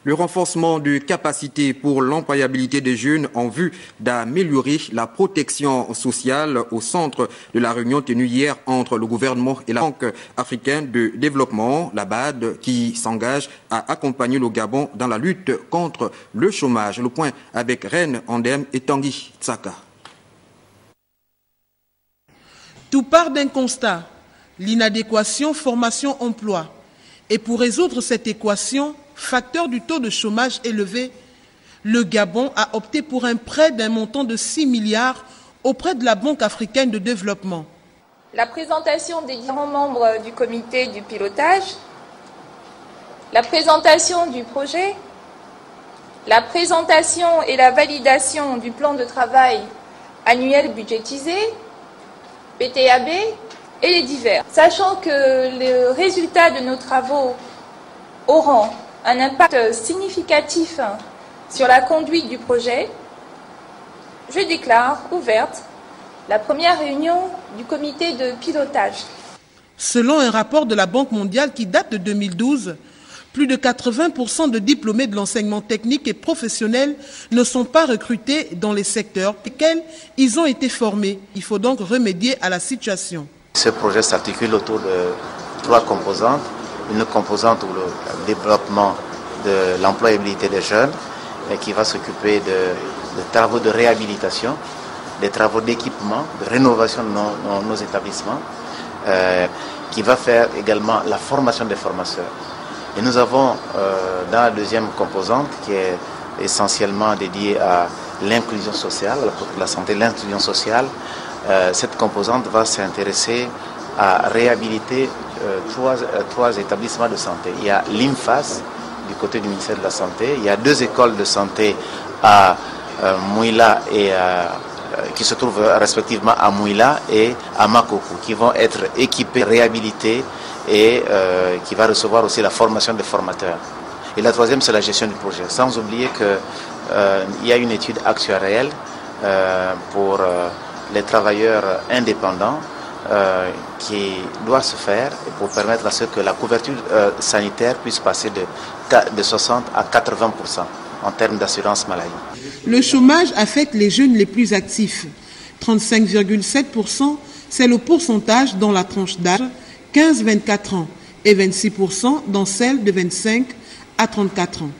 Le renforcement de capacités pour l'employabilité des jeunes en vue d'améliorer la protection sociale au centre de la réunion tenue hier entre le gouvernement et la Banque africaine de développement, la BAD, qui s'engage à accompagner le Gabon dans la lutte contre le chômage. Le point avec Reine Andem et Tanguy Tsaka. Tout part d'un constat, l'inadéquation formation-emploi. Et pour résoudre cette équation, facteur du taux de chômage élevé, le Gabon a opté pour un prêt d'un montant de 6 milliards auprès de la Banque africaine de développement. La présentation des différents membres du comité du pilotage, la présentation du projet, la présentation et la validation du plan de travail annuel budgétisé, PTAB et les divers. Sachant que les résultats de nos travaux auront un impact significatif sur la conduite du projet, je déclare ouverte la première réunion du comité de pilotage. Selon un rapport de la Banque mondiale qui date de 2012, plus de 80% de diplômés de l'enseignement technique et professionnel ne sont pas recrutés dans les secteurs auxquels ils ont été formés. Il faut donc remédier à la situation. Ce projet s'articule autour de 3 composantes. Une composante pour le développement de l'employabilité des jeunes qui va s'occuper de travaux de réhabilitation, des travaux d'équipement, de rénovation de nos établissements, qui va faire également la formation des formateurs. Et nous avons dans la deuxième composante qui est essentiellement dédiée à l'inclusion sociale, à la santé, l'inclusion sociale. Cette composante va s'intéresser à réhabiliter 3 établissements de santé. Il y a l'IMFAS du côté du ministère de la Santé, il y a 2 écoles de santé à Mouila et qui se trouvent respectivement à Mouila et à Makoko, qui vont être équipés, réhabilités et qui va recevoir aussi la formation des formateurs. Et la troisième, c'est la gestion du projet. Sans oublier qu'il y a une étude actuarielle pour les travailleurs indépendants qui doit se faire pour permettre à ce que la couverture sanitaire puisse passer de 60 à 80% en termes d'assurance maladie. Le chômage affecte les jeunes les plus actifs. 35,7%, c'est le pourcentage dans la tranche d'âge 15-24 ans et 26% dans celle de 25 à 34 ans.